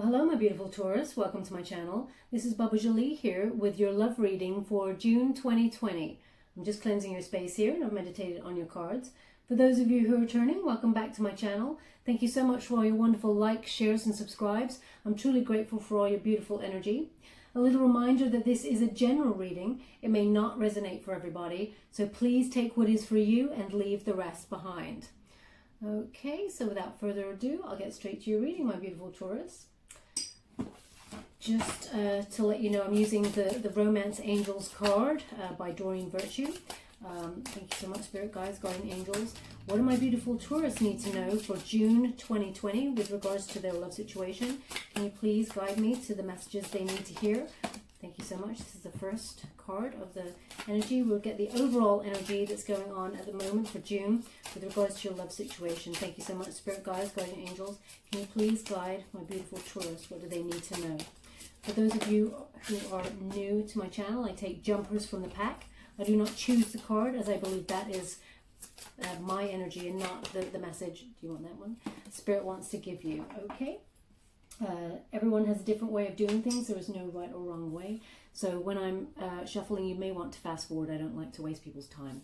Well, hello my beautiful Taurus, welcome to my channel. This is Baba Jolie here with your love reading for June 2020. I'm just cleansing your space here and I've meditated on your cards. For those of you who are returning, welcome back to my channel. Thank you so much for all your wonderful likes, shares and subscribes. I'm truly grateful for all your beautiful energy. A little reminder that this is a general reading. It may not resonate for everybody, so please take what is for you and leave the rest behind. Okay, so without further ado, I'll get straight to your reading, my beautiful Taurus. Just to let you know, I'm using the Romance Angels card by Doreen Virtue. Thank you so much, Spirit Guides, Guardian Angels. What do my beautiful Taurus need to know for June 2020 with regards to their love situation? Can you please guide me to the messages they need to hear? Thank you so much. This is the first card of the energy. We'll get the overall energy that's going on at the moment for June with regards to your love situation. Thank you so much, Spirit Guides, Guardian Angels. Can you please guide my beautiful Taurus? What do they need to know? For those of you who are new to my channel, I take jumpers from the pack. I do not choose the card, as I believe that is my energy and not the message. Do you want that one? Spirit wants to give you. Okay. Everyone has a different way of doing things. There is no right or wrong way. So when I'm shuffling, you may want to fast forward. I don't like to waste people's time.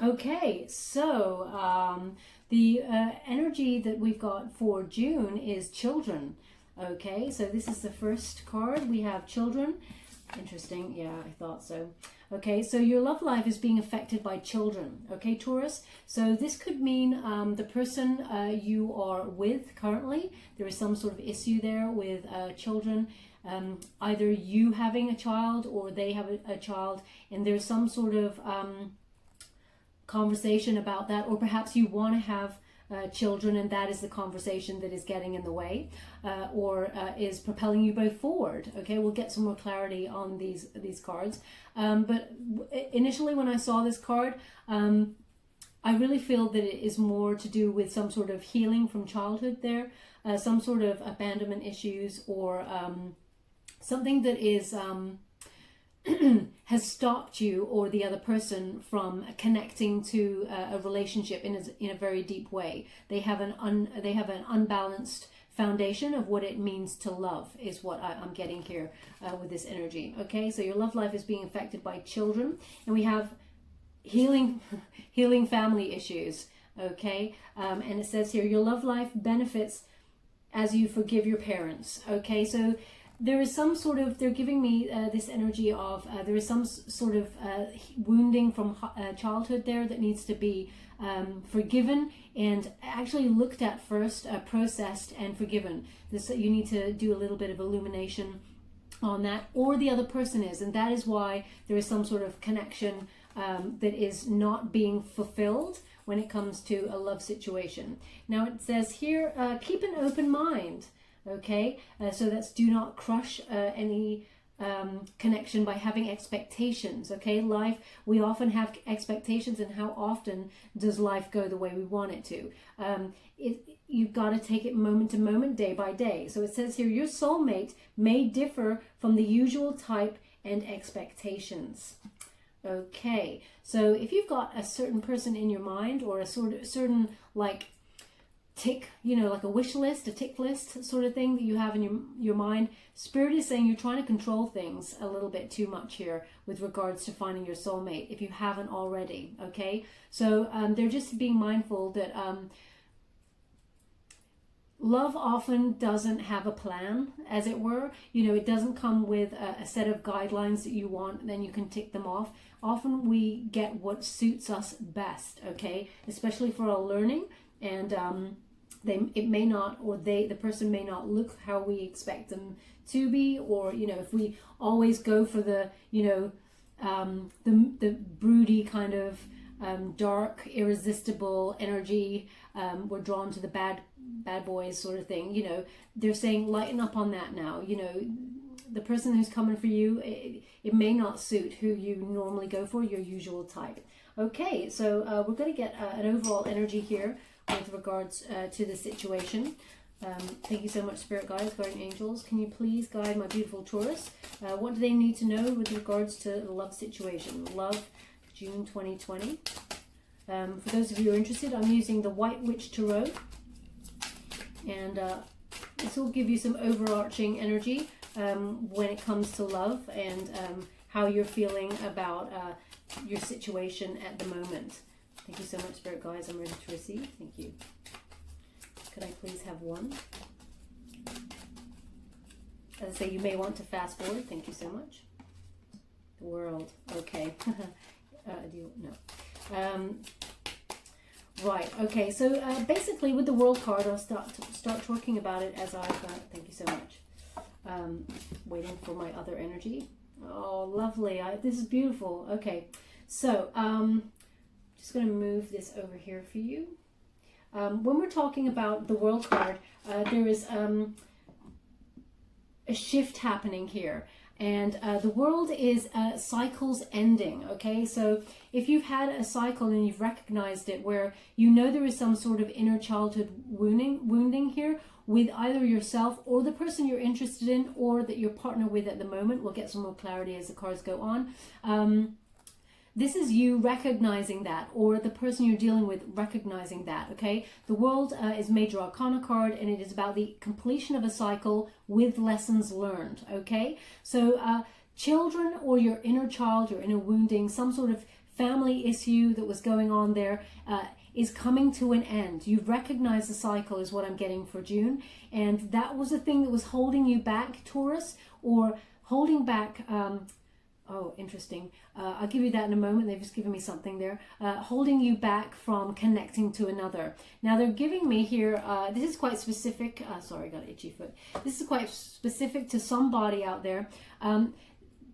Okay, so the energy that we've got for June is children. Okay, so this is the first card. We have children. Interesting. Yeah, I thought so. Okay, so your love life is being affected by children. Okay, Taurus. So this could mean the person you are with currently, there is some sort of issue there with children. Either you having a child or they have a child, and there's some sort of conversation about that, or perhaps you want to have children and that is the conversation that is getting in the way or is propelling you both forward. Okay, we'll get some more clarity on these cards, but initially when I saw this card, I really feel that it is more to do with some sort of healing from childhood there, some sort of abandonment issues, or something that is has stopped you or the other person from connecting to a relationship in a very deep way. They have an unbalanced foundation of what it means to love, is what I'm getting here with this energy. Okay, so your love life is being affected by children, and we have healing family issues. Okay, and it says here your love life benefits as you forgive your parents. Okay, so there is some sort of, they're giving me this energy of there is some sort of wounding from childhood there that needs to be forgiven and actually looked at first, processed and forgiven. This, you need to do a little bit of illumination on that, or the other person is, and that is why there is some sort of connection that is not being fulfilled when it comes to a love situation. Now it says here, keep an open mind. Okay, so that's do not crush any connection by having expectations. Okay, life, we often have expectations, and how often does life go the way we want it to? You've got to take it moment to moment, day by day. So it says here, your soulmate may differ from the usual type and expectations. Okay, so if you've got a certain person in your mind, or a certain like tick, you know, like a wish list, a tick list sort of thing that you have in your mind, Spirit is saying you're trying to control things a little bit too much here with regards to finding your soulmate, if you haven't already. Okay, so they're just being mindful that love often doesn't have a plan, as it were. You know, it doesn't come with a set of guidelines that you want, and then you can tick them off. Often we get what suits us best. Okay, especially for our learning, and it may not, or the person may not look how we expect them to be, or, you know, if we always go for the, you know, the broody kind of dark, irresistible energy, we're drawn to the bad boys sort of thing. You know, they're saying lighten up on that now. You know, the person who's coming for you, it may not suit who you normally go for, your usual type. Okay, so we're going to get an overall energy here with regards to the situation. Thank you so much, Spirit Guides, Guardian Angels. Can you please guide my beautiful Taurus? What do they need to know with regards to the love situation? Love, June 2020. For those of you who are interested, I'm using the White Witch Tarot. And this will give you some overarching energy when it comes to love and how you're feeling about your situation at the moment. Thank you so much, Spirit Guides. I'm ready to receive. Thank you. Could I please have one? As I say, you may want to fast forward. Thank you so much. The World. Okay. Do you? No. Right. Okay. So basically, with the World card, I'll start talking about it as I've. Thank you so much. Waiting for my other energy. Oh, lovely. This is beautiful. Okay. So just going to move this over here for you. When we're talking about the World card, there is a shift happening here, and the World is cycles ending. Okay, so if you've had a cycle and you've recognized it, where you know there is some sort of inner childhood wounding here with either yourself or the person you're interested in, or that you're partnered with at the moment. We'll get some more clarity as the cards go on. This is you recognizing that, or the person you're dealing with recognizing that, okay? The World is Major Arcana card, and it is about the completion of a cycle with lessons learned, okay? So children or your inner child, your inner wounding, some sort of family issue that was going on there is coming to an end. You've recognized the cycle is what I'm getting for June, and that was the thing that was holding you back, Taurus, or holding back... oh, interesting. I'll give you that in a moment. They've just given me something there. Holding you back from connecting to another. Now, they're giving me here, this is quite specific. Sorry, I got an itchy foot. This is quite specific to somebody out there.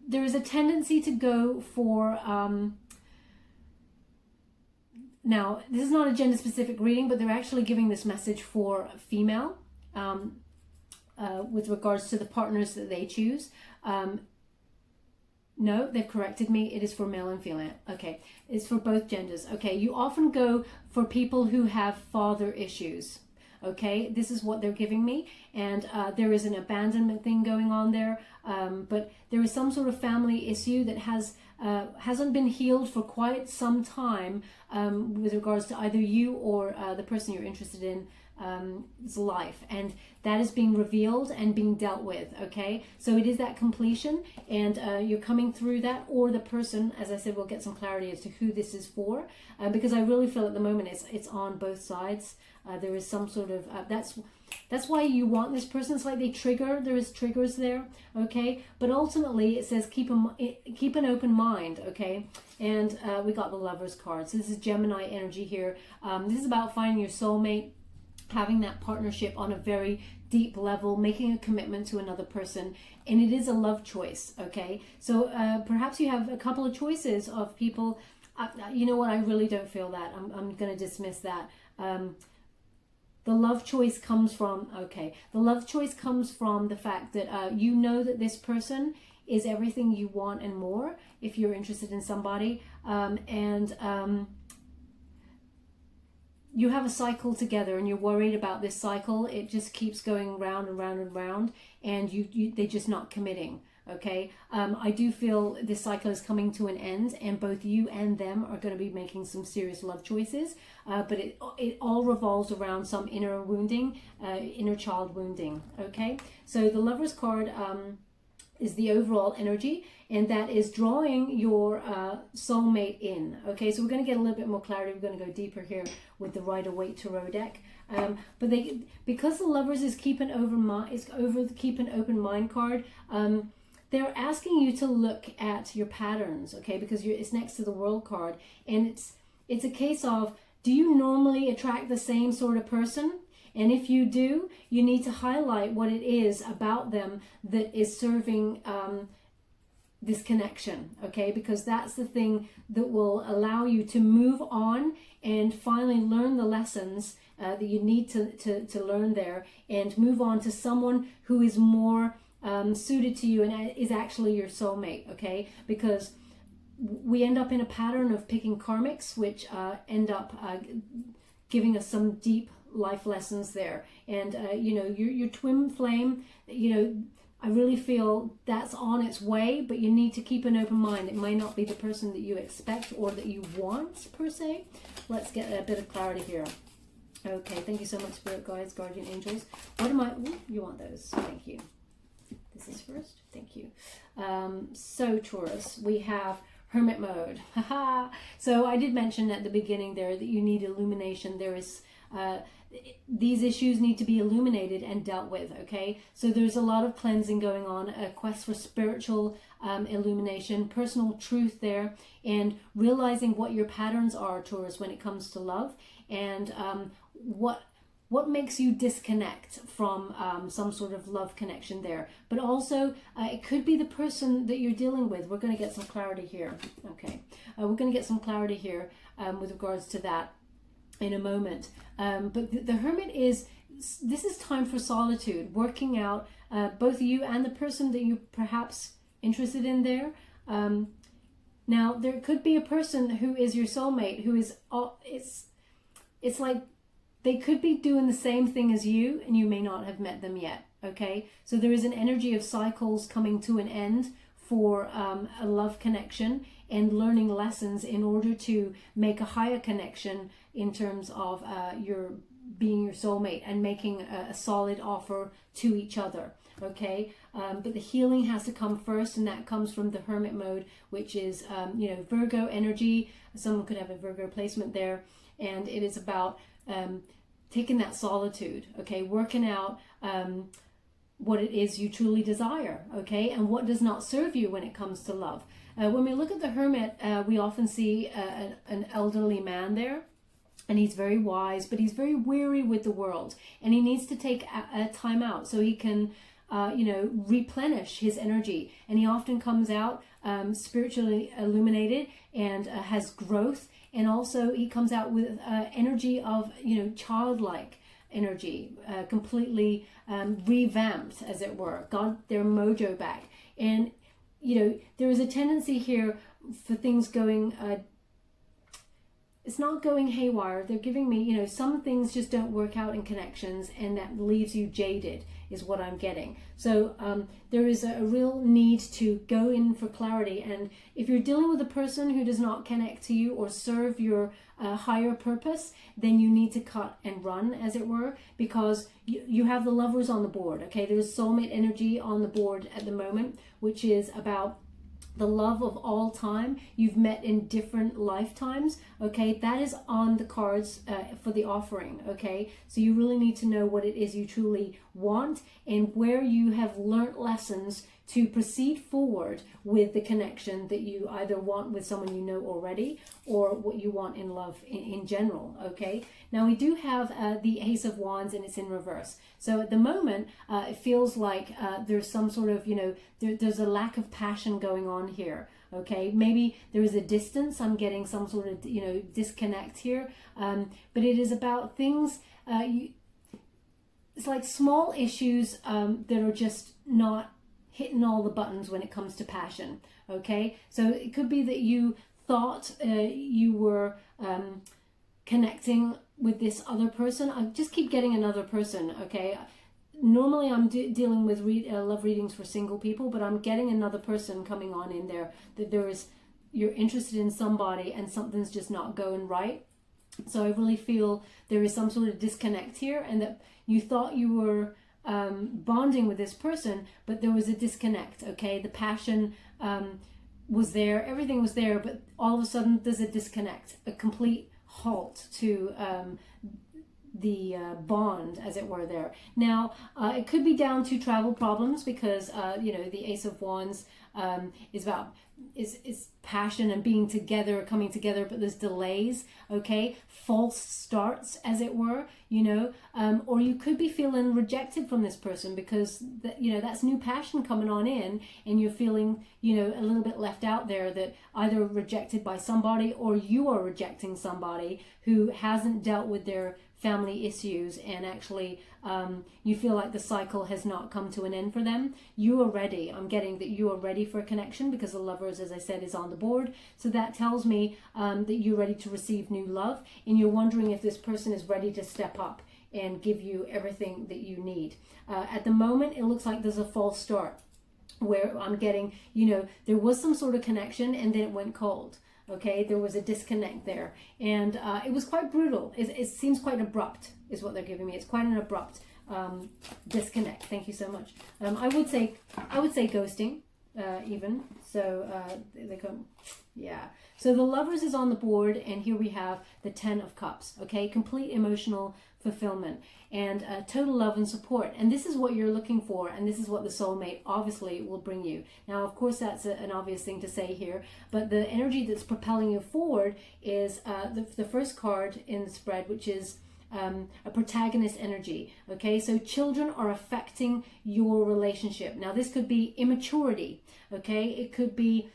There is a tendency to go for... now, this is not a gender-specific reading, but they're actually giving this message for female with regards to the partners that they choose. No, they've corrected me. It is for male and female. Okay, it's for both genders. Okay, you often go for people who have father issues. Okay, this is what they're giving me, and there is an abandonment thing going on there, but there is some sort of family issue that hasn't been healed for quite some time with regards to either you or the person you're interested in. Life, and that is being revealed and being dealt with. Okay, so it is that completion, and you're coming through that, or the person, as I said, we'll get some clarity as to who this is for, because I really feel at the moment it's on both sides. There is some sort of that's why you want this person. It's like there is triggers there. Okay, but ultimately it says keep an open mind. Okay, and we got the Lovers card, so this is Gemini energy here. This is about finding your soulmate, having that partnership on a very deep level, making a commitment to another person, and it is a love choice. Okay, so perhaps you have a couple of choices of people. You know what, I really don't feel that. I'm going to dismiss that. The love choice comes from, the love choice comes from the fact that you know that this person is everything you want and more if you're interested in somebody, you have a cycle together, and you're worried about this cycle. It just keeps going round and round and round, and they're just not committing. Okay, I do feel this cycle is coming to an end, and both you and them are going to be making some serious love choices, but it all revolves around some inner wounding, inner child wounding. Okay, so the Lovers card is the overall energy, and that is drawing your soulmate in. Okay, so we're going to get a little bit more clarity. We're going to go deeper here with the Rider-Waite Tarot deck. But because the Lovers is keep an open mind card, they're asking you to look at your patterns. Okay, because it's next to the World card, and it's a case of, do you normally attract the same sort of person? And if you do, you need to highlight what it is about them that is serving this connection, okay? Because that's the thing that will allow you to move on and finally learn the lessons that you need to learn there, and move on to someone who is more suited to you and is actually your soulmate, okay? Because we end up in a pattern of picking karmics, which end up giving us some deep life lessons there, and your twin flame, I really feel that's on its way, but you need to keep an open mind. It may not be the person that you expect or that you want per se. Let's get a bit of clarity here. Okay, thank you so much, Spirit Guides, Guardian Angels. What am I... Ooh, you want those. Thank you. This is first. Thank you. So, Taurus, we have Hermit Mode. So I did mention at the beginning there that you need illumination. There is... these issues need to be illuminated and dealt with, okay? So there's a lot of cleansing going on, a quest for spiritual illumination, personal truth there, and realizing what your patterns are, Taurus, when it comes to love, and what makes you disconnect from some sort of love connection there. But also, it could be the person that you're dealing with. We're going to get some clarity here, okay? We're going to get some clarity here with regards to that in a moment. But the Hermit this is time for solitude, working out both you and the person that you're perhaps interested in there. Now, there could be a person who is your soulmate, who is, it's like they could be doing the same thing as you, and you may not have met them yet, okay? So there is an energy of cycles coming to an end for a love connection and learning lessons in order to make a higher connection in terms of your being your soulmate and making a solid offer to each other, okay? But the healing has to come first, and that comes from the Hermit Mode, which is, Virgo energy. Someone could have a Virgo placement there, and it is about taking that solitude, okay? Working out what it is you truly desire, okay? And what does not serve you when it comes to love. When we look at the Hermit, we often see an elderly man there, and he's very wise, but he's very weary with the world, and he needs to take a time out so he can, replenish his energy. And he often comes out spiritually illuminated and has growth, and also he comes out with energy of, childlike energy, completely revamped, as it were, got their mojo back. And there is a tendency here for things going, it's not going haywire. They're giving me, some things just don't work out in connections, and that leaves you jaded, is what I'm getting. So there is a real need to go in for clarity. And if you're dealing with a person who does not connect to you or serve your higher purpose, then you need to cut and run, as it were, because you have the Lovers on the board, okay? There's soulmate energy on the board at the moment, which is about the love of all time. You've met in different lifetimes, okay? That is on the cards for the offering, okay? So you really need to know what it is you truly want and where you have learnt lessons to proceed forward with the connection that you either want with someone you know already, or what you want in love in general, okay? Now we do have the Ace of Wands, and it's in reverse. So at the moment, it feels like there's some sort of, there's a lack of passion going on here, okay? Maybe there is a distance. I'm getting some sort of, disconnect here. But it is about things, it's like small issues that are just not hitting all the buttons when it comes to passion, okay? So it could be that you thought you were connecting with this other person. I just keep getting another person, okay? Normally I'm dealing with love readings for single people, but I'm getting another person coming on in there, that you're interested in somebody and something's just not going right. So I really feel there is some sort of disconnect here, and that you thought you were bonding with this person, but there was a disconnect, okay? The passion was there, everything was there, but all of a sudden there's a disconnect, a complete halt to the bond, as it were, there. Now, it could be down to travel problems, because, the Ace of Wands is about is passion and being together, coming together, but there's delays, okay? False starts, as it were, or you could be feeling rejected from this person, because that's new passion coming on in, and you're feeling, a little bit left out there, that either rejected by somebody, or you are rejecting somebody who hasn't dealt with their family issues, and actually you feel like the cycle has not come to an end for them. You are ready. I'm getting that you are ready for a connection, because the Lovers, as I said, is on the board. So that tells me that you're ready to receive new love, and you're wondering if this person is ready to step up and give you everything that you need. At the moment, it looks like there's a false start, where I'm getting, there was some sort of connection, and then it went cold. Okay, there was a disconnect there, and it was quite brutal. It seems quite abrupt, is what they're giving me. It's quite an abrupt disconnect. Thank you so much. I would say ghosting, even. So they come, yeah. So the Lovers is on the board, and here we have the Ten of Cups. Okay, complete emotional fulfillment and total love and support, and this is what you're looking for, and this is what the soulmate obviously will bring you. Now, of course, that's an obvious thing to say here, but the energy that's propelling you forward is the first card in the spread, which is a protagonist energy. Okay, so children are affecting your relationship. Now, this could be immaturity. Okay, it could be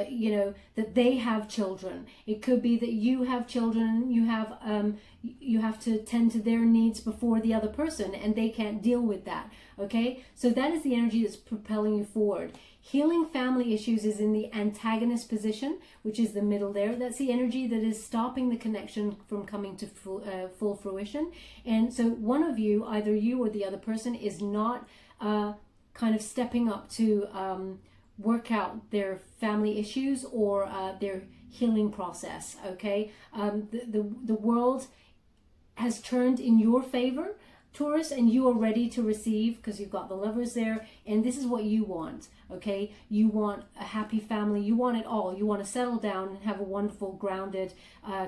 you know, that they have children. It could be that you have children. You have to tend to their needs before the other person, and they can't deal with that. Okay, so that is the energy that's propelling you forward. Healing family issues is in the antagonist position, which is the middle there. That's the energy that is stopping the connection from coming to full fruition. And so one of you, either you or the other person, is not kind of stepping up to work out their family issues or their healing process. Okay, the world has turned in your favor, Taurus, and you are ready to receive because you've got the Lovers there, and this is what you want. Okay, you want a happy family. You want it all. You want to settle down and have a wonderful, grounded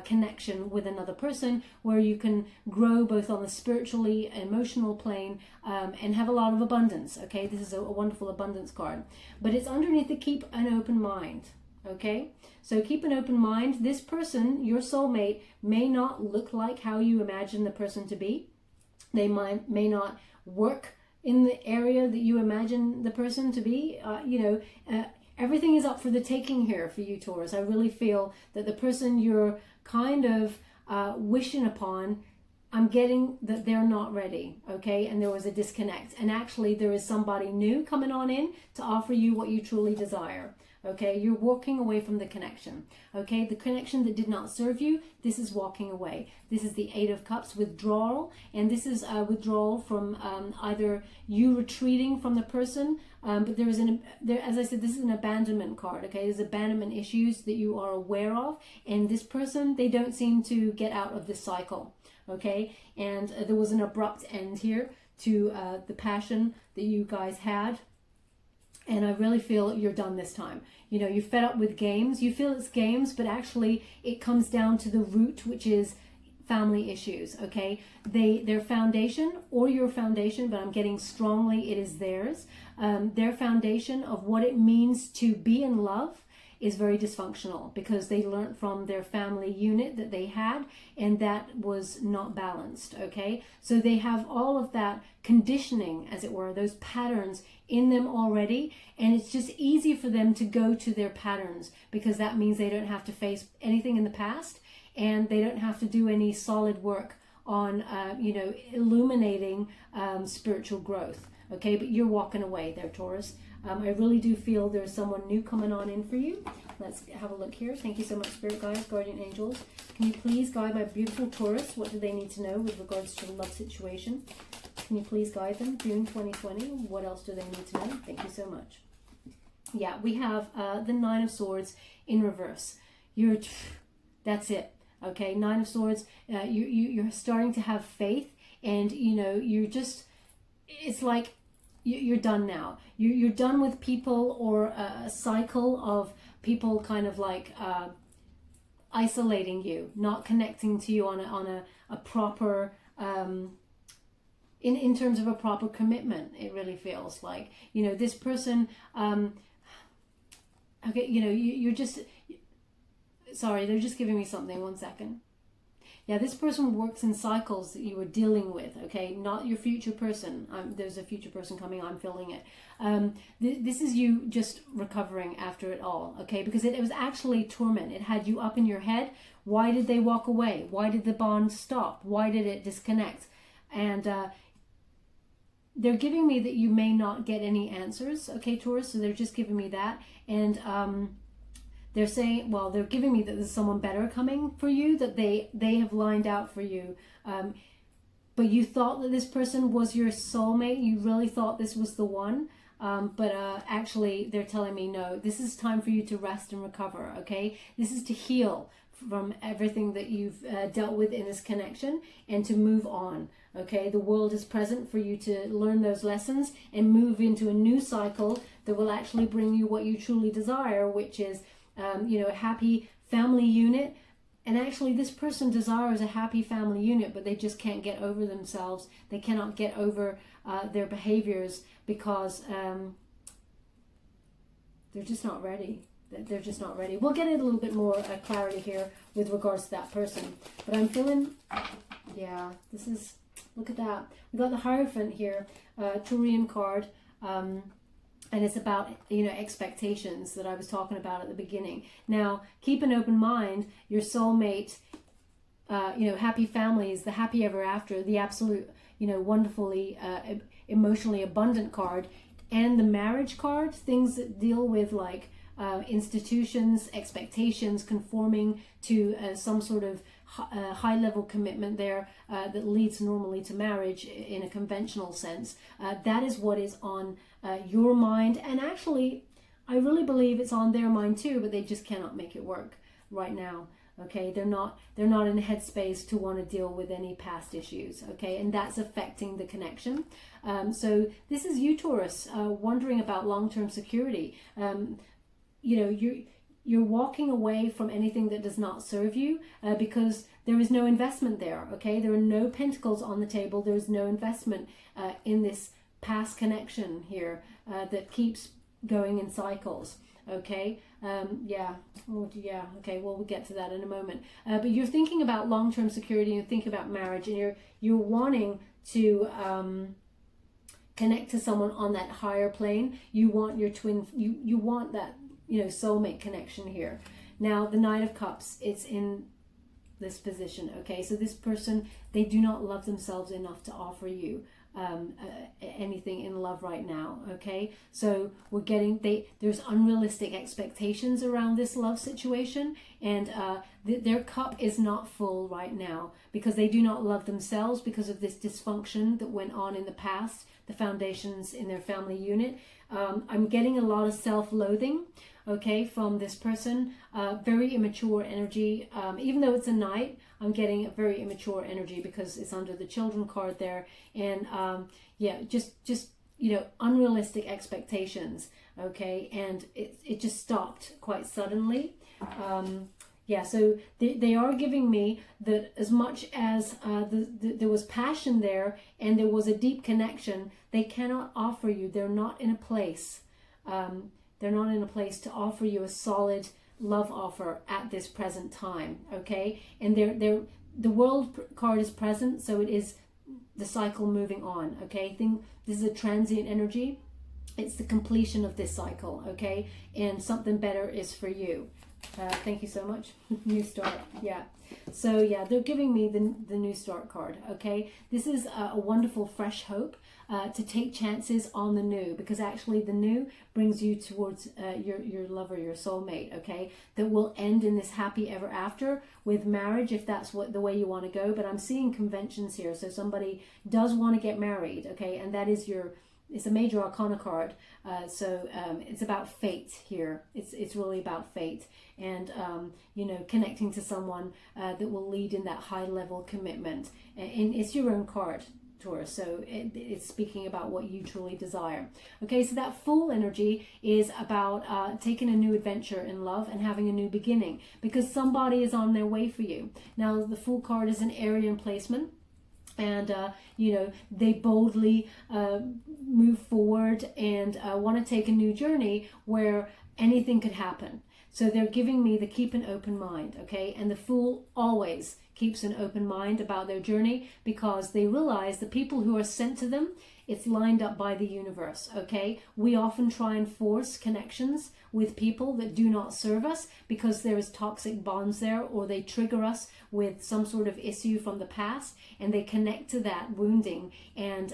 connection with another person where you can grow both on the spiritually, emotional plane, and have a lot of abundance. Okay, this is a wonderful abundance card, but it's underneath the keep an open mind. Okay, so keep an open mind. This person, your soulmate, may not look like how you imagine the person to be. They may not work in the area that you imagine the person to be. You know, everything is up for the taking here for you, Taurus. I really feel that the person you're kind of wishing upon, I'm getting that they're not ready, okay? And there was a disconnect. And actually there is somebody new coming on in to offer you what you truly desire. Okay, you're walking away from the connection. Okay, the connection that did not serve you, this is walking away. This is the Eight of Cups, withdrawal, and this is withdrawal from either you retreating from the person, but there is as I said, this is an abandonment card. Okay, there's abandonment issues that you are aware of, and this person, they don't seem to get out of this cycle. Okay, and there was an abrupt end here to the passion that you guys had. And I really feel you're done this time. You know, you're fed up with games. You feel it's games, but actually it comes down to the root, which is family issues, okay? Their foundation, or your foundation, but I'm getting strongly it is theirs. Their foundation of what it means to be in love is very dysfunctional because they learned from their family unit that they had, and that was not balanced, okay? So they have all of that conditioning, as it were, those patterns in them already, and it's just easy for them to go to their patterns because that means they don't have to face anything in the past, and they don't have to do any solid work on, you know, illuminating spiritual growth, okay? But you're walking away there, Taurus. I really do feel there's someone new coming on in for you. Let's have a look here. Thank you so much, Spirit Guides, Guardian Angels. Can you please guide my beautiful Taurus? What do they need to know with regards to the love situation? Can you please guide them? June 2020. What else do they need to know? Thank you so much. Yeah, we have the Nine of Swords in reverse. That's it. Okay, Nine of Swords. You're starting to have faith, and you know you're just. It's like you're done now. You're done with people or a cycle of people kind of like isolating you, not connecting to you on a proper in terms of a proper commitment. It really feels like, you know, this person okay, you know, you're just sorry, they're just giving me something. 1 second. Yeah, this person works in cycles that you were dealing with, okay? Not your future person. There's a future person coming, I'm feeling it. This is you just recovering after it all, okay? Because it was actually torment. It had you up in your head. Why did they walk away? Why did the bond stop? Why did it disconnect? And they're giving me that you may not get any answers, okay, Taurus? So they're just giving me that. And they're saying, well, they're giving me that there's someone better coming for you, that they have lined out for you. But you thought that this person was your soulmate. You really thought this was the one. but actually they're telling me, no, this is time for you to rest and recover, okay? This is to heal from everything that you've dealt with in this connection and to move on, okay? The world is present for you to learn those lessons and move into a new cycle that will actually bring you what you truly desire, which is, you know, a happy family unit. And actually this person desires a happy family unit, but they just can't get over themselves. They cannot get over their behaviors because they're just not ready. They're just not ready. We'll get a little bit more clarity here with regards to that person. But I'm feeling, yeah, this is, look at that. We've got the Hierophant here, Taurian card. And it's about, you know, expectations that I was talking about at the beginning. Now, keep an open mind. Your soulmate, you know, happy families, the happy ever after, the absolute, you know, wonderfully emotionally abundant card, and the marriage card, things that deal with like institutions, expectations, conforming to some sort of high level commitment there that leads normally to marriage in a conventional sense. That is what is on your mind, and actually I really believe it's on their mind too, but they just cannot make it work right now. Okay, they're not in a headspace to want to deal with any past issues. Okay, and that's affecting the connection. So this is you, Taurus, wondering about long-term security. You know, you're walking away from anything that does not serve you because there is no investment there. Okay, there are no pentacles on the table. There is no investment in this past connection here that keeps going in cycles. Okay, yeah, oh, yeah, okay, well, we'll get to that in a moment. But you're thinking about long-term security, you're thinking about marriage, and you're wanting to connect to someone on that higher plane. You want your twin, you want that, you know, soulmate connection here. Now, the Knight of Cups, it's in this position, okay? So this person, they do not love themselves enough to offer you anything in love right now, okay? So we're getting, there's unrealistic expectations around this love situation, and their cup is not full right now because they do not love themselves because of this dysfunction that went on in the past, the foundations in their family unit. I'm getting a lot of self-loathing, okay, from this person. Very immature energy. Even though it's a knight, I'm getting a very immature energy because it's under the children card there. And yeah, just you know, unrealistic expectations, okay? And it just stopped quite suddenly. Yeah, so they are giving me that as much as there was passion there and there was a deep connection, they cannot offer you, they're not in a place, they're not in a place to offer you a solid love offer at this present time, okay? And the World card is present, so it is the cycle moving on, okay? This is a transient energy. It's the completion of this cycle, okay? And something better is for you. Thank you so much. New start. Yeah. So yeah, they're giving me the new start card. Okay. This is a wonderful fresh hope to take chances on the new, because actually the new brings you towards your lover, your soulmate. Okay. That will end in this happy ever after with marriage, if that's the way you want to go. But I'm seeing conventions here. So somebody does want to get married. Okay. And that is it's a major arcana card, so it's about fate here. It's really about fate, and you know, connecting to someone that will lead in that high level commitment. And it's your own card, Taurus, so it's speaking about what you truly desire. Okay, so that Fool energy is about taking a new adventure in love and having a new beginning, because somebody is on their way for you. Now, the Fool card is an Aryan placement. And, you know, they boldly move forward and want to take a new journey where anything could happen. So they're giving me the keep an open mind, okay? And the Fool always keeps an open mind about their journey, because they realize the people who are sent to them, it's lined up by the universe, okay? We often try and force connections with people that do not serve us because there is toxic bonds there, or they trigger us with some sort of issue from the past and they connect to that wounding. And,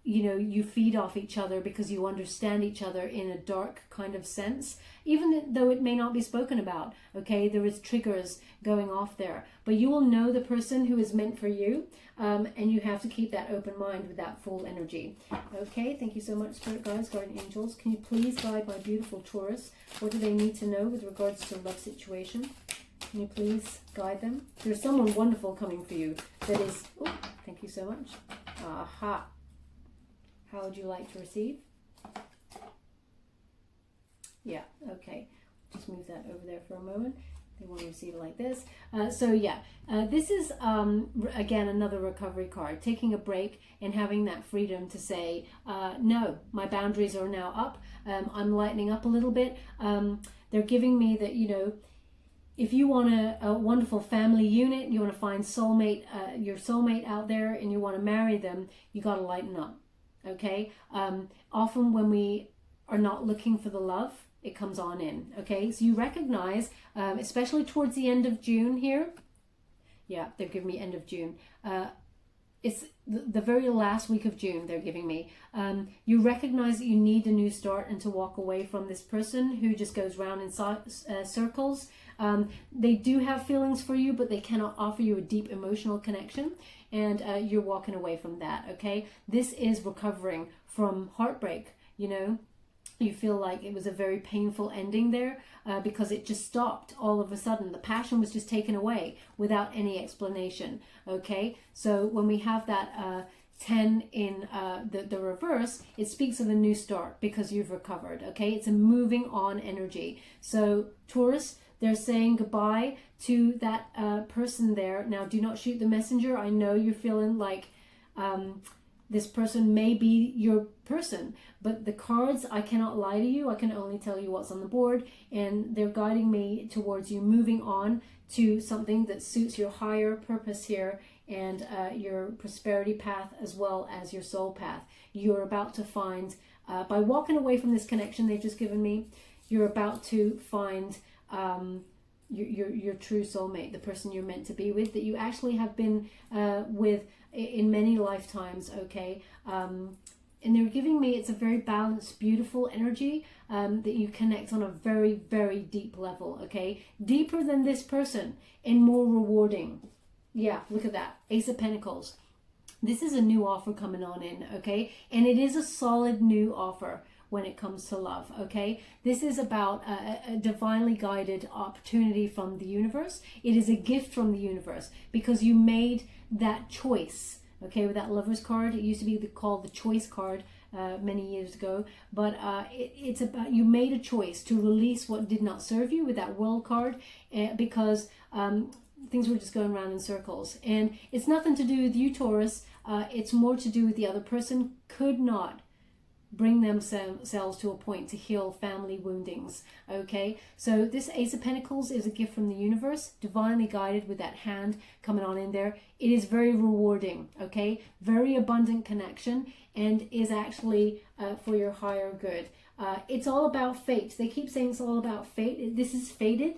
you know, you feed off each other because you understand each other in a dark kind of sense, even though it may not be spoken about. Okay, there is triggers going off there, but you will know the person who is meant for you, and you have to keep that open mind with that full energy. Okay, thank you so much, Spirit Guides, Guardian Angels. Can you please guide my beautiful Taurus? What do they need to know with regards to love situation? Can you please guide them? There's someone wonderful coming for you that is, oh, thank you so much. Aha. How would you like to receive? Yeah, okay. Just move that over there for a moment. They want to receive it like this. This is, again, another recovery card. Taking a break and having that freedom to say, no, my boundaries are now up. I'm lightening up a little bit. They're giving me that, you know, if you want a wonderful family unit, you want to find soulmate, your soulmate out there, and you want to marry them, you got to lighten up. Okay, often when we are not looking for the love, it comes on in. Okay, so you recognize, especially towards the end of June here. Yeah, they're giving me end of June. It's the very last week of June they're giving me. You recognize that you need a new start and to walk away from this person who just goes round in circles. They do have feelings for you, but they cannot offer you a deep emotional connection, and you're walking away from that. Okay, this is recovering from heartbreak. You know, you feel like it was a very painful ending there, because it just stopped all of a sudden. The passion was just taken away without any explanation. Okay, so when we have that 10 in the reverse, it speaks of a new start because you've recovered. Okay, it's a moving on energy. So Taurus, they're saying goodbye to that person there. Now, do not shoot the messenger. I know you're feeling like this person may be your person, but the cards, I cannot lie to you. I can only tell you what's on the board, and they're guiding me towards you moving on to something that suits your higher purpose here, and your prosperity path as well as your soul path. You're about to find, by walking away from this connection they've just given me, you're about to find your true soulmate, the person you're meant to be with, that you actually have been with in many lifetimes. Okay, and they're giving me, it's a very balanced, beautiful energy, that you connect on a very, very deep level. Okay, deeper than this person and more rewarding. Yeah, look at that, Ace of Pentacles. This is a new offer coming on in. Okay, and it is a solid new offer when it comes to love. Okay, this is about a divinely guided opportunity from the universe. It is a gift from the universe because you made that choice. Okay, with that Lover's card, it used to be called the choice card many years ago, but it's about, you made a choice to release what did not serve you with that World card, because things were just going around in circles. And it's nothing to do with you, Taurus. It's more to do with the other person could not bring themselves to a point to heal family woundings. Okay, so this Ace of Pentacles is a gift from the universe, divinely guided with that hand coming on in there. It is very rewarding. Okay, very abundant connection, and is actually for your higher good. It's all about fate. They keep saying it's all about fate. This is fated.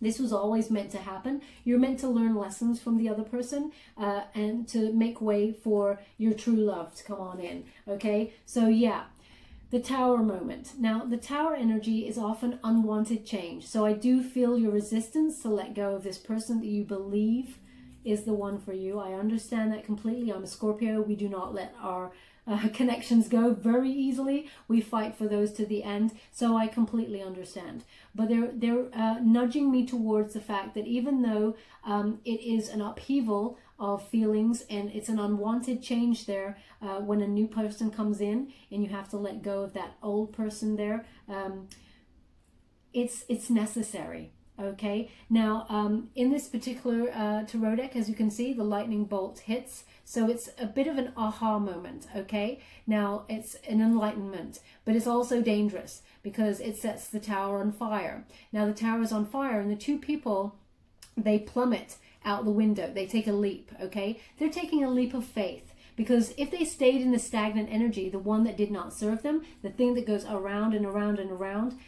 This was always meant to happen. You're meant to learn lessons from the other person, and to make way for your true love to come on in. Okay, so yeah, the Tower moment. Now, the Tower energy is often unwanted change. So I do feel your resistance to let go of this person that you believe is the one for you. I understand that completely. I'm a Scorpio. We do not let our connections go very easily. We fight for those to the end, so I completely understand. But they're nudging me towards the fact that even though it is an upheaval of feelings and it's an unwanted change there, when a new person comes in and you have to let go of that old person there, it's necessary. Okay, now in this particular tarot deck, as you can see, the lightning bolt hits. So it's a bit of an aha moment. Okay, now it's an enlightenment, but it's also dangerous because it sets the Tower on fire. Now the Tower is on fire, and the two people, they plummet out the window. They take a leap. Okay, they're taking a leap of faith, because if they stayed in the stagnant energy, the one that did not serve them, the thing that goes around and around and around,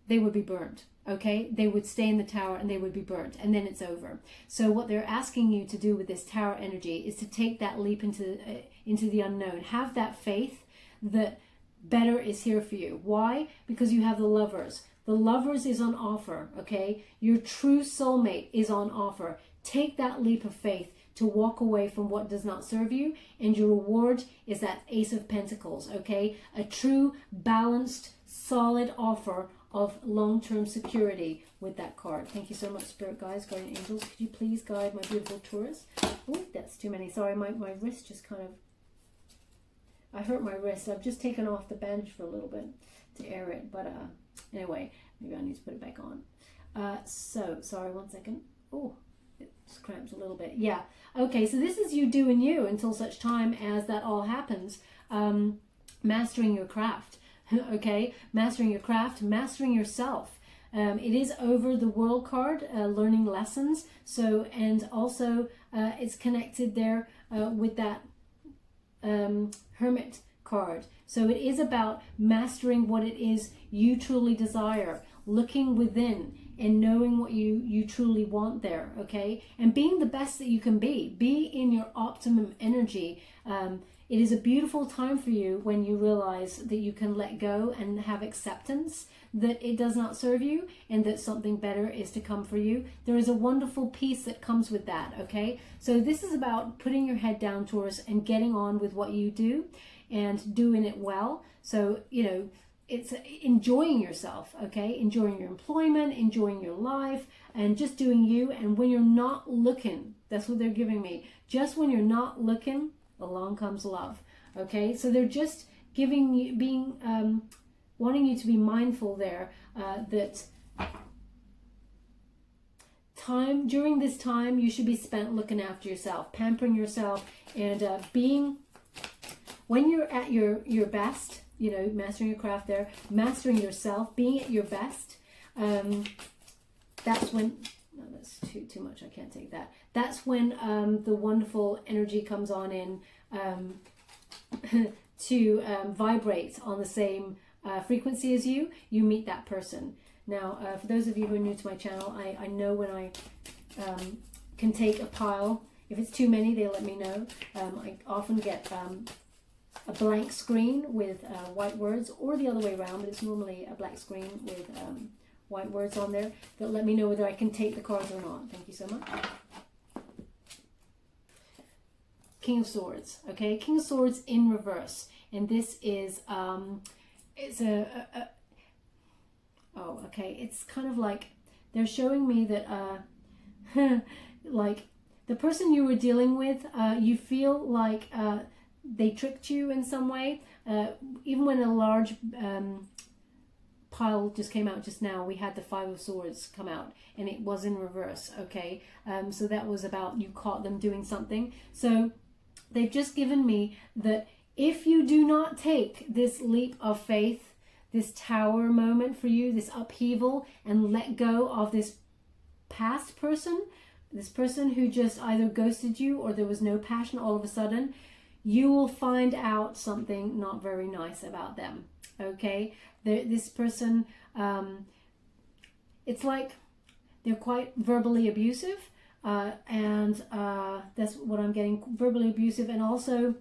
they would be burned. okay, they would stay in the tower and they would be burnt, and then it's over. So what they're asking you to do with this tower energy is to take that leap into the unknown. Have that faith that better is here for you. Why? Because you have the Lovers. The Lovers is on offer, okay? Your true soulmate is on offer. Take that leap of faith to walk away from what does not serve you, and your reward is that Ace of Pentacles, okay? A true, balanced, solid offer of long-term security with that card. Thank you so much, Spirit Guides, Guardian Angels. Could you please guide my beautiful Taurus? Oh, that's too many. Sorry, my wrist just kind of... I hurt my wrist. I've just taken off the bandage for a little bit to air it. But anyway, maybe I need to put it back on. So, sorry, one second. Oh, it just cramps a little bit. Yeah. Okay, so this is you doing you until such time as that all happens. Mastering your craft. Okay, mastering your craft, mastering yourself. It is over the World card, learning lessons. So, and also it's connected there with that Hermit card. So it is about mastering what it is you truly desire, looking within and knowing what you truly want there, okay? And being the best that you can be. Be in your optimum energy. It is a beautiful time for you when you realize that you can let go and have acceptance that it does not serve you and that something better is to come for you. There is a wonderful peace that comes with that, okay? So this is about putting your head down, Taurus, and getting on with what you do and doing it well. So, you know, it's enjoying yourself, okay? Enjoying your employment, enjoying your life, and just doing you. And when you're not looking, that's what they're giving me. Just when you're not looking, along comes love, okay? So they're just giving you, wanting you to be mindful there that during this time you should be spent looking after yourself, pampering yourself, and being, when you're at your best, you know, mastering your craft there, mastering yourself, being at your best, that's when, no, that's too much, I can't take that. That's when the wonderful energy comes on in to vibrate on the same frequency as you meet that person. Now, for those of you who are new to my channel, I know when I can take a pile. If it's too many, they let me know. I often get a blank screen with white words, or the other way around, but it's normally a black screen with white words on there that let me know whether I can take the cards or not. Thank you so much. King of Swords, okay? King of Swords in reverse. And this is, it's oh, okay. It's kind of like, they're showing me that, like, the person you were dealing with, you feel like they tricked you in some way. Even when a large pile just came out just now, we had the Five of Swords come out, and it was in reverse, okay? So that was about you caught them doing something. So they've just given me that if you do not take this leap of faith, this tower moment for you, this upheaval, and let go of this past person, this person who just either ghosted you or there was no passion all of a sudden, you will find out something not very nice about them, okay? This person, it's like they're quite verbally abusive, and that's what I'm getting, verbally abusive, and also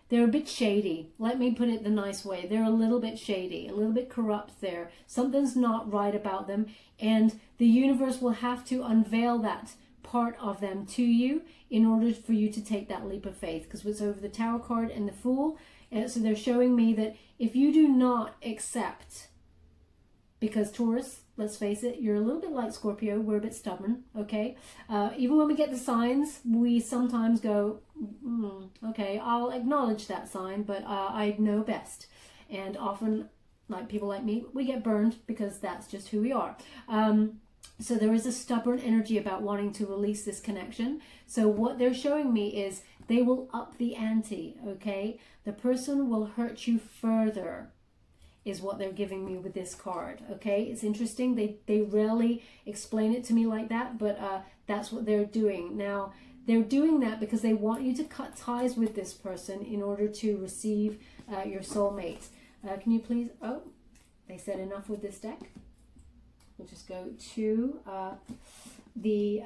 they're a bit shady. Let me put it the nice way. They're a little bit shady, a little bit corrupt there. Something's not right about them, and the universe will have to unveil that part of them to you in order for you to take that leap of faith, because it's over the Tower card and the Fool. And so they're showing me that if you do not accept, because Taurus, let's face it, you're a little bit like Scorpio, we're a bit stubborn, okay? Even when we get the signs, we sometimes go, okay, I'll acknowledge that sign, but I know best. And often, like people like me, we get burned because that's just who we are. So there is a stubborn energy about wanting to release this connection. So what they're showing me is they will up the ante, okay? The person will hurt you further, is what they're giving me with this card, okay? It's interesting. They rarely explain it to me like that, but that's what they're doing. Now, they're doing that because they want you to cut ties with this person in order to receive your soulmate. Can you please... Oh, they said enough with this deck. We'll just go to the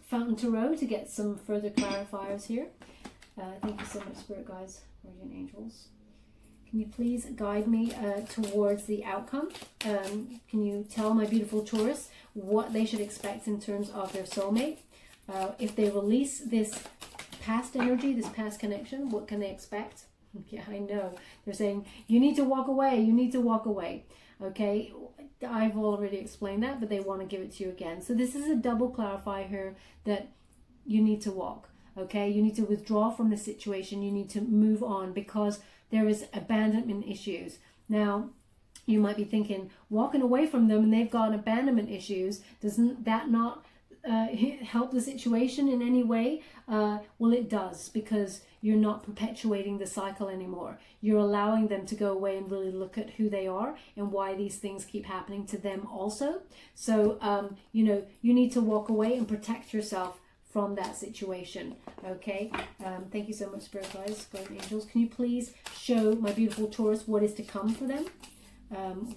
Fountain Tarot to get some further clarifiers here. Thank you so much, Spirit Guides, Guardian Angels. Can you please guide me towards the outcome? Can you tell my beautiful Taurus what they should expect in terms of their soulmate? If they release this past energy, this past connection, what can they expect? Yeah, I know. They're saying, you need to walk away. You need to walk away. Okay, I've already explained that, but they want to give it to you again. So this is a double clarifier here that you need to walk. Okay, you need to withdraw from the situation. You need to move on because there is abandonment issues. Now, you might be thinking, walking away from them and they've got abandonment issues, doesn't that not help the situation in any way? Well, it does, because you're not perpetuating the cycle anymore. You're allowing them to go away and really look at who they are and why these things keep happening to them also. So, you know, you need to walk away and protect yourself from that situation. Okay, thank you so much, Spirit Guides, Guardian Angels. Can you please show my beautiful Taurus what is to come for them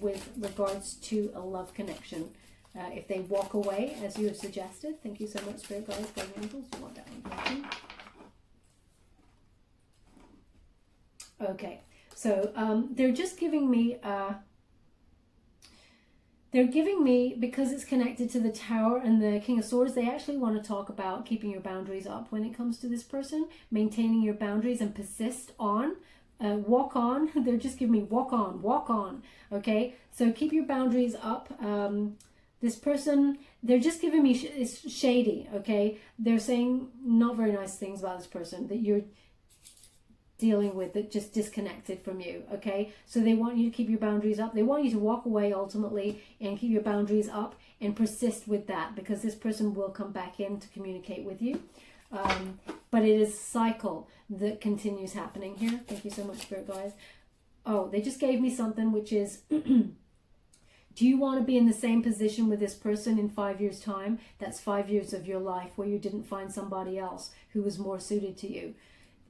with regards to a love connection? If they walk away, as you have suggested. Thank you so much, Spirit Guides, Guardian Angels. You want that one? Okay, so they're just giving me because it's connected to the Tower and the King of Swords, they actually want to talk about keeping your boundaries up when it comes to this person, maintaining your boundaries and persist on, walk on. They're just giving me walk on, okay? So keep your boundaries up. This person, they're just giving me it's shady, okay? They're saying not very nice things about this person that you're dealing with, that just disconnected from you, okay? So they want you to keep your boundaries up. They want you to walk away ultimately and keep your boundaries up and persist with that, because this person will come back in to communicate with you. But it is a cycle that continues happening here. Thank you so much, Spirit Guides. Oh, they just gave me something, which is do you want to be in the same position with this person in 5 years' time? That's 5 years of your life where you didn't find somebody else who was more suited to you.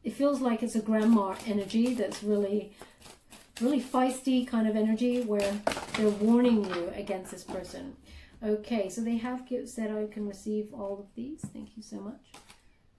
It feels like it's a grandma energy that's really, really feisty kind of energy where they're warning you against this person. Okay, so they have said I can receive all of these. Thank you so much.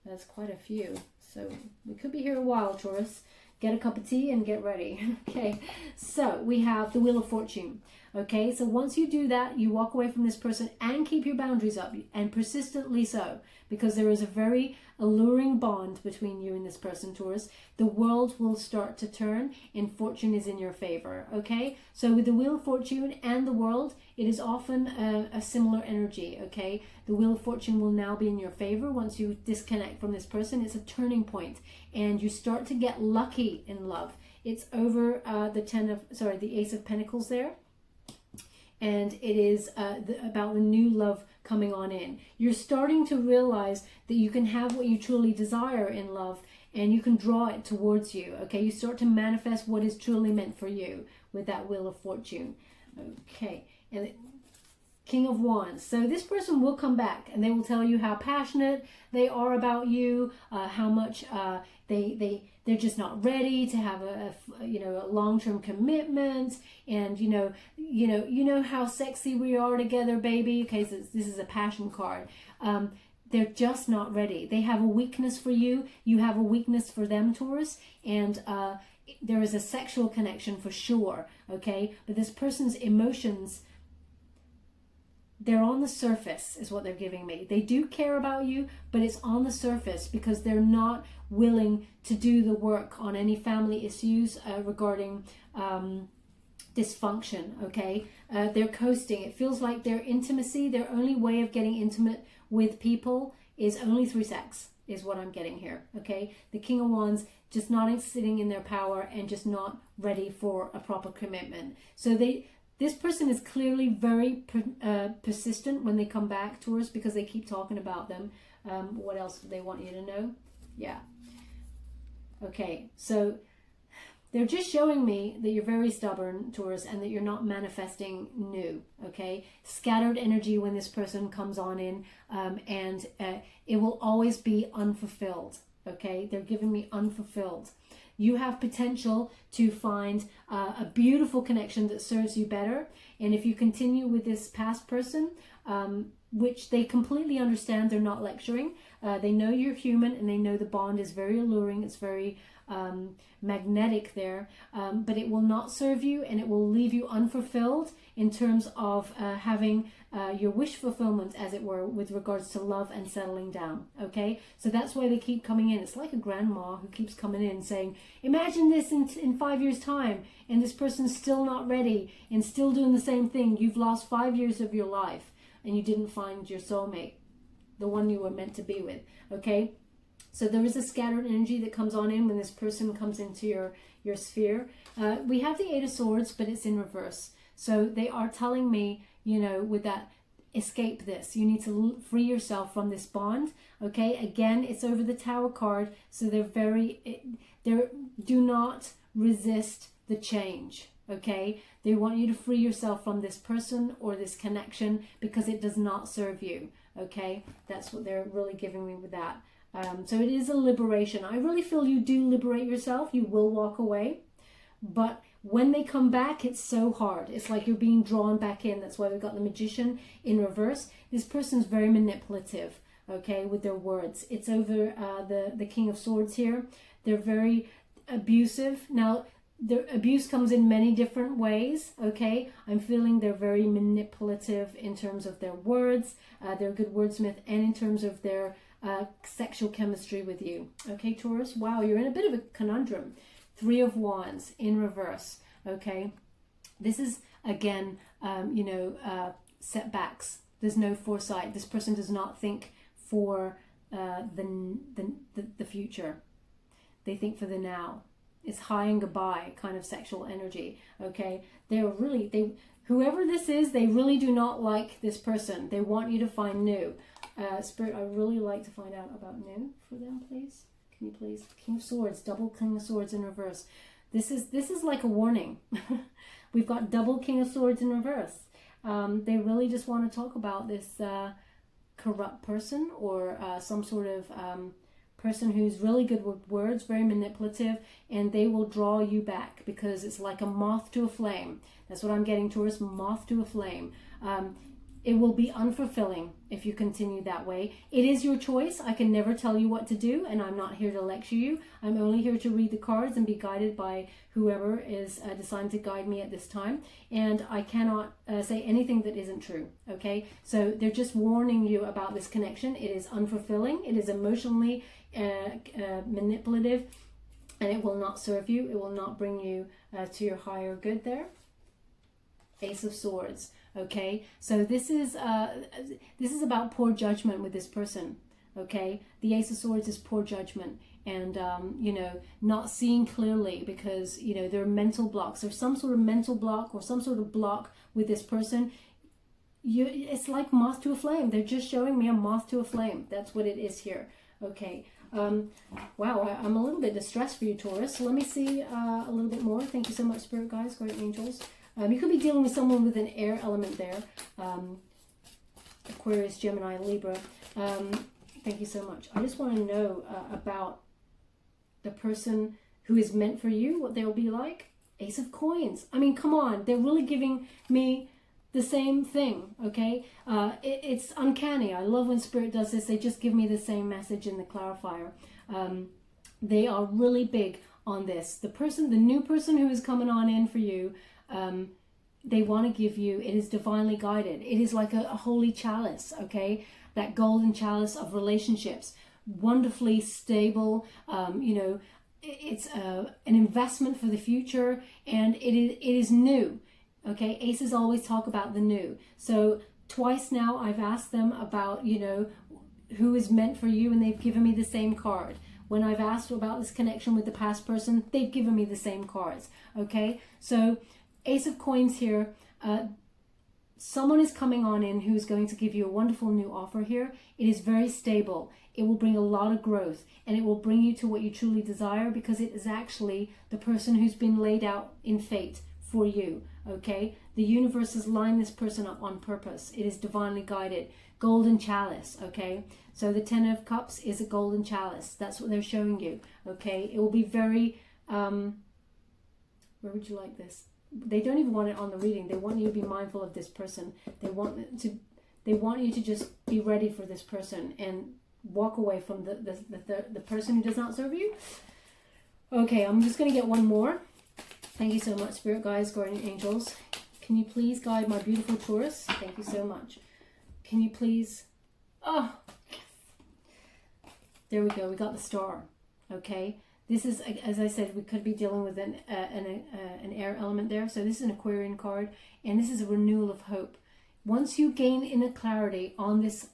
That's quite a few. So we could be here a while, Taurus. Get a cup of tea and get ready. Okay, so we have the Wheel of Fortune. Okay, so once you do that, you walk away from this person and keep your boundaries up, and persistently so, because there is a very alluring bond between you and this person, Taurus. The world will start to turn and fortune is in your favor. Okay, so with the Wheel of Fortune and the world, it is often a similar energy. Okay, the Wheel of Fortune will now be in your favor once you disconnect from this person. It's a turning point and you start to get lucky in love. It's over the Ace of Pentacles there. And it is about the new love coming on in. You're starting to realize that you can have what you truly desire in love and you can draw it towards you. Okay, you start to manifest what is truly meant for you with that Wheel of Fortune. Okay, and the King of Wands. So this person will come back and they will tell you how passionate they are about you, how much they're just not ready to have a long-term commitment, and you know how sexy we are together, baby. Okay, so this is a passion card. They're just not ready. They have a weakness for you. You have a weakness for them, Taurus, and there is a sexual connection for sure. Okay, but this person's emotions, they're on the surface is what they're giving me. They do care about you, but it's on the surface because they're not willing to do the work on any family issues regarding dysfunction, okay? They're coasting. It feels like their intimacy, their only way of getting intimate with people is only through sex, is what I'm getting here, okay? The King of Wands just not sitting in their power and just not ready for a proper commitment. So this person is clearly very persistent when they come back to us because they keep talking about them. What else do they want you to know? Yeah. Okay, so they're just showing me that you're very stubborn, Taurus, and that you're not manifesting new, okay? Scattered energy when this person comes on in, and it will always be unfulfilled, okay? They're giving me unfulfilled. you have potential to find a beautiful connection that serves you better. And if you continue with this past person, which they completely understand, they're not lecturing, they know you're human, and they know the bond is very alluring, it's very magnetic there, but it will not serve you, and it will leave you unfulfilled in terms of having your wish fulfillment, as it were, with regards to love and settling down. Okay, so that's why they keep coming in. It's like a grandma who keeps coming in saying, imagine this in 5 years time, and this person's still not ready and still doing the same thing. You've lost 5 years of your life and you didn't find your soulmate, the one you were meant to be with. Okay, so there is a scattered energy that comes on in when this person comes into your sphere. We have the Eight of Swords, but it's in reverse. So they are telling me, you know, with that, escape this. You need to free yourself from this bond. Okay, again, it's over the Tower card. So they're do not resist the change. Okay, they want you to free yourself from this person or this connection because it does not serve you. Okay, that's what they're really giving me with that. So it is a liberation. I really feel you do liberate yourself. You will walk away, but when they come back, it's so hard. It's like you're being drawn back in. That's why we've got the Magician in reverse. This person's very manipulative, okay, with their words. It's over the King of Swords here. They're very abusive. Now, their abuse comes in many different ways, okay? I'm feeling they're very manipulative in terms of their words. They're a good wordsmith, and in terms of their sexual chemistry with you. Okay, Taurus? Wow, you're in a bit of a conundrum. Three of Wands in reverse. Okay, this is again, setbacks. There's no foresight. This person does not think for the future. They think for the now. It's hi and goodbye kind of sexual energy. Okay, whoever this is, they really do not like this person. They want you to find new. Spirit, I really like to find out about new for them, please. Can you please? King of Swords, double King of Swords in reverse. This is like a warning. We've got double King of Swords in reverse. They really just want to talk about this corrupt person, or some sort of person who's really good with words, very manipulative, and they will draw you back because it's like a moth to a flame. That's what I'm getting, Taurus, moth to a flame. It will be unfulfilling if you continue that way. It is your choice. I can never tell you what to do, and I'm not here to lecture you. I'm only here to read the cards and be guided by whoever is deciding to guide me at this time. And I cannot say anything that isn't true, okay? So they're just warning you about this connection. It is unfulfilling. It is emotionally manipulative, and it will not serve you. It will not bring you to your higher good there. Ace of Swords. Okay, so this is about poor judgment with this person. Okay, the Ace of Swords is poor judgment, and not seeing clearly because there are mental blocks. There's some sort of mental block or some sort of block with this person. It's like moth to a flame. They're just showing me a moth to a flame. That's what it is here. Okay. Wow, I'm a little bit distressed for you, Taurus. Let me see a little bit more. Thank you so much, Spirit Guides, Great Angels. You could be dealing with someone with an air element there. Aquarius, Gemini, Libra. Thank you so much. I just want to know about the person who is meant for you, what they'll be like. Ace of Coins. I mean, come on. They're really giving me the same thing, okay? It's uncanny. I love when Spirit does this. They just give me the same message in the clarifier. They are really big on this. The new person who is coming on in for you, they want to give you, it is divinely guided. It is like a holy chalice, okay? That golden chalice of relationships, wonderfully stable. It's an investment for the future, and it is new, okay? Aces always talk about the new. So twice now I've asked them about, who is meant for you, and they've given me the same card. When I've asked about this connection with the past person, they've given me the same cards, okay? So Ace of Coins here, someone is coming on in who's going to give you a wonderful new offer here. It is very stable. It will bring a lot of growth, and it will bring you to what you truly desire, because it is actually the person who's been laid out in fate for you, okay? The universe has lined this person up on purpose. It is divinely guided. Golden chalice, okay? So the Ten of Cups is a golden chalice. That's what they're showing you, okay? It will be very Where would you like this? They don't even want it on the reading. They want you to be mindful of this person. They want you to just be ready for this person and walk away from the person who does not serve you. Okay, I'm just going to get one more. Thank you so much, Spirit Guides, Guardian Angels. Can you please guide my beautiful Taurus? Thank you so much. Can you please... Oh, yes. There we go. We got the star. Okay. This is, as I said, we could be dealing with an air element there. So this is an Aquarian card, and this is a renewal of hope. Once you gain inner clarity on this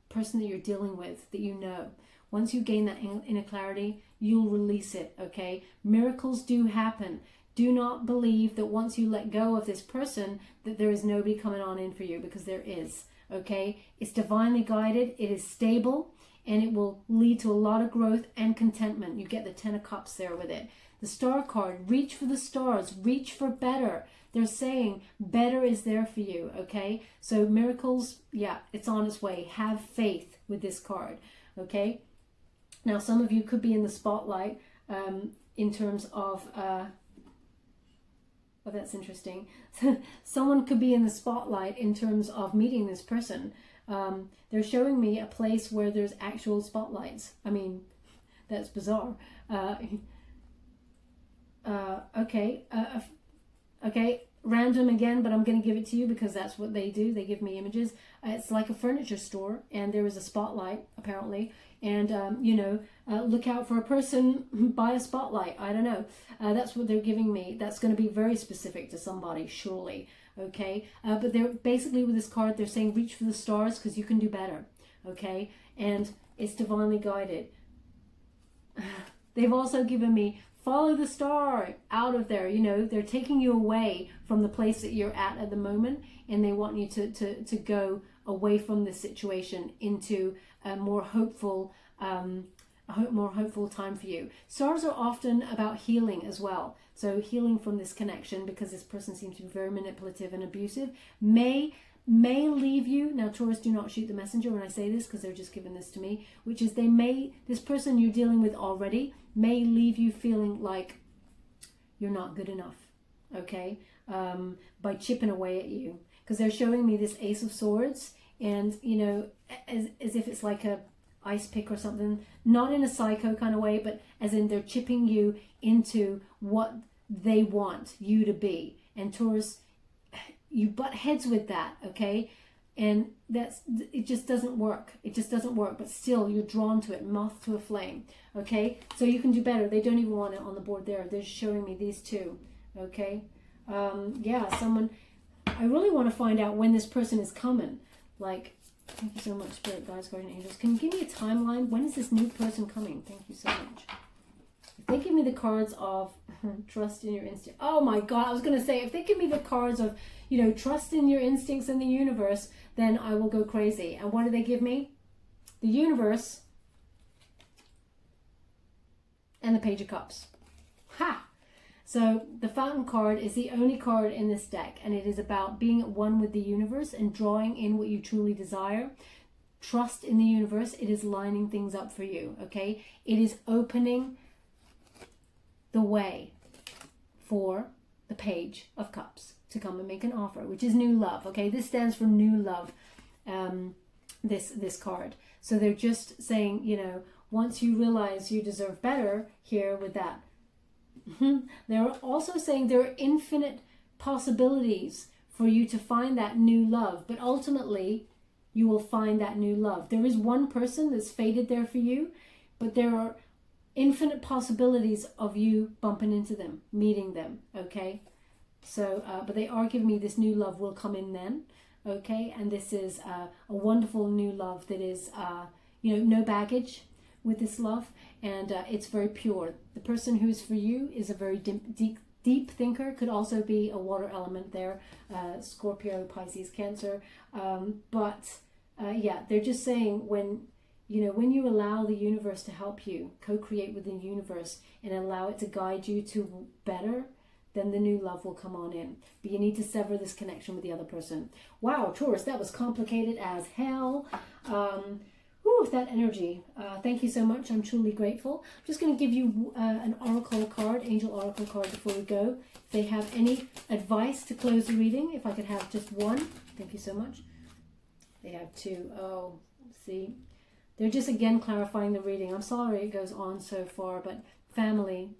person that you're dealing with, that you know, once you gain that inner clarity, you'll release it, okay? Miracles do happen. Do not believe that once you let go of this person that there is nobody coming on in for you, because there is, okay? It's divinely guided, it is stable, and it will lead to a lot of growth and contentment. You get the Ten of Cups there with it. The Star card, reach for the stars, reach for better. They're saying better is there for you, okay? So miracles, yeah, it's on its way. Have faith with this card, okay? Now, some of you could be in the spotlight in terms of... oh, that's interesting. Someone could be in the spotlight in terms of meeting this person. They're showing me a place where there's actual spotlights. I mean, that's bizarre. Okay. Okay, random again, but I'm going to give it to you because that's what they do. They give me images. It's like a furniture store, and there is a spotlight, apparently. And, look out for a person by a spotlight. I don't know. That's what they're giving me. That's going to be very specific to somebody, surely. Okay, but they're basically with this card, they're saying reach for the stars because you can do better. Okay, and it's divinely guided. They've also given me follow the star out of there. You know, they're taking you away from the place that you're at the moment, and they want you to go away from this situation into a more hopeful time for you. Stars are often about healing as well. So healing from this connection, because this person seems to be very manipulative and abusive, may leave you. Now, Taurus, do not shoot the messenger when I say this, because they're just giving this to me, which is this person you're dealing with already may leave you feeling like you're not good enough, okay, by chipping away at you. Because they're showing me this Ace of Swords, and, you know, as if it's like a ice pick or something, not in a psycho kind of way, but as in they're chipping you into what they want you to be. And Taurus, you butt heads with that, okay? And it just doesn't work. It just doesn't work, but still you're drawn to it, moth to a flame, okay? So you can do better. They don't even want it on the board there. They're just showing me these two, okay? Yeah, someone, I really want to find out when this person is coming. Like, thank you so much, Spirit Guides, Guardian Angels. Can you give me a timeline? When is this new person coming? Thank you so much. If they give me the cards of trust in your instinct. Oh my God, I was going to say, if they give me the cards of, you know, trust in your instincts in the universe, then I will go crazy. And what do they give me? The universe and the Page of Cups. Ha! So the Fountain card is the only card in this deck, and it is about being at one with the universe and drawing in what you truly desire. Trust in the universe. It is lining things up for you, okay? It is opening the way for the Page of Cups to come and make an offer, which is new love, okay? This stands for new love, this card. So they're just saying, you know, once you realize you deserve better here with that. They're also saying there are infinite possibilities for you to find that new love, but ultimately you will find that new love. There is one person that's fated there for you, but there are infinite possibilities of you bumping into them, meeting them, okay? So, but they are giving me this new love will come in then, okay? And this is a wonderful new love that is, you know, no baggage with this love, and it's very pure. The person who's for you is a very deep thinker, could also be a water element there, Scorpio, Pisces, Cancer, yeah, they're just saying when you allow the universe to help you co-create with the universe and allow it to guide you to better, then the new love will come on in. But you need to sever this connection with the other person. Wow, Taurus, that was complicated as hell. Whew, that energy. Thank you so much. I'm truly grateful. I'm just going to give you an oracle card, angel oracle card, before we go. If they have any advice to close the reading, if I could have just one. Thank you so much. They have two. Oh, see. They're just again clarifying the reading. I'm sorry it goes on so far, but family,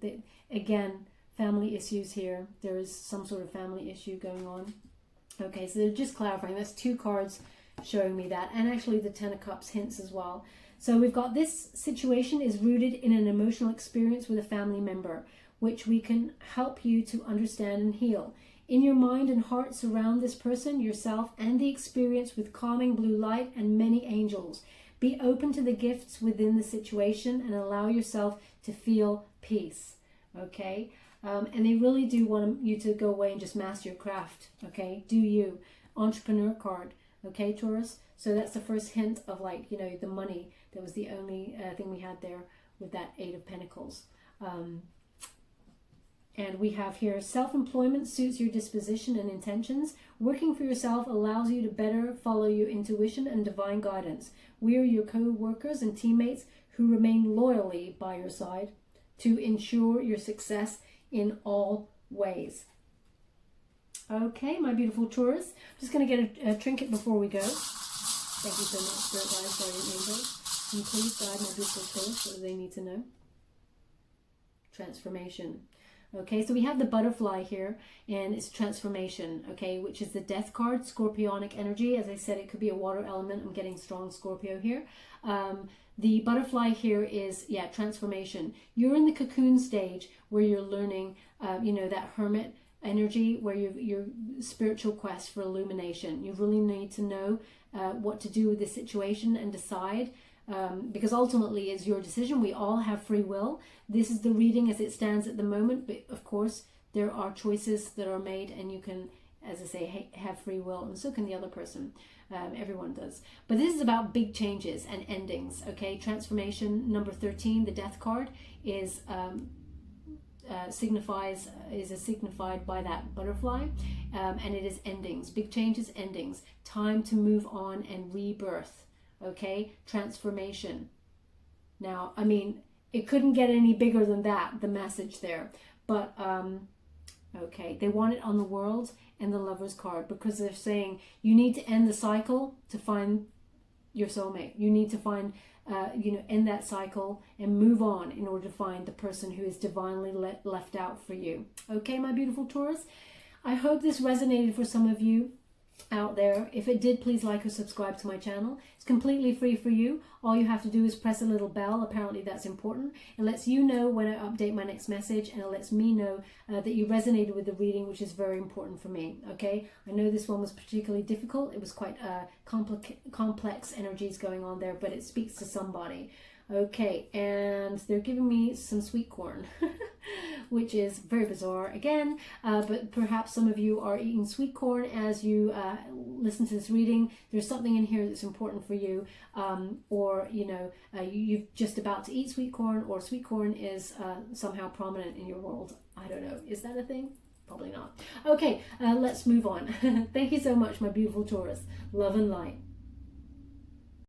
again, family issues here. There is some sort of family issue going on. Okay, so they're just clarifying. That's two cards showing me that, and actually the Ten of Cups hints as well. So we've got this situation is rooted in an emotional experience with a family member, which we can help you to understand and heal. In your mind and heart, surround this person, yourself, and the experience with calming blue light and many angels. Be open to the gifts within the situation and allow yourself to feel peace. Okay? And they really do want you to go away and just master your craft. Okay? Do you. Entrepreneur card. Okay, Taurus? So that's the first hint of, like, you know, the money. That was the only thing we had there with that Eight of Pentacles. And we have here, self-employment suits your disposition and intentions. Working for yourself allows you to better follow your intuition and divine guidance. We are your co-workers and teammates who remain loyally by your side to ensure your success in all ways. Okay, my beautiful Taurus. I'm just going to get a trinket before we go. Thank you so much, Spirit Guides, Guardian Angels. And please guide my beautiful Taurus. What do they need to know? Transformation. Okay, so we have the butterfly here, and it's transformation, okay, which is the death card, scorpionic energy. As I said, it could be a water element. I'm getting strong Scorpio here. The butterfly here is, yeah, transformation. You're in the cocoon stage where you're learning, you know, that hermit energy, where your spiritual quest for illumination. You really need to know what to do with this situation and decide, because ultimately it's your decision. We all have free will. This is the reading as it stands at the moment, but of course there are choices that are made, and you can, as I say, have free will, and so can the other person. Everyone does. But this is about big changes and endings. Okay, transformation, number 13, the death card, is signified by that butterfly, and it is endings, big changes, endings, time to move on and rebirth. Okay, transformation. Now, I mean, it couldn't get any bigger than that, the message there. But okay, they want it on the World and the Lover's card, because they're saying you need to end the cycle to find your soulmate. You need to find you know, end that cycle and move on in order to find the person who is divinely left out for you. Okay, my beautiful Taurus, I hope this resonated for some of you out there. If it did, please like or subscribe to my channel. It's completely free for you. All you have to do is press a little bell. Apparently that's important. It lets you know when I update my next message, and it lets me know that you resonated with the reading, which is very important for me. Okay, I know this one was particularly difficult. It was quite complex energies going on there, but it speaks to somebody. Okay, and they're giving me some sweet corn, which is very bizarre again, but perhaps some of you are eating sweet corn as you listen to this reading. There's something in here that's important for you, or, you know, you're just about to eat sweet corn, or sweet corn is somehow prominent in your world. I don't know. Is that a thing? Probably not. Okay, let's move on. Thank you so much, my beautiful Taurus. Love and light.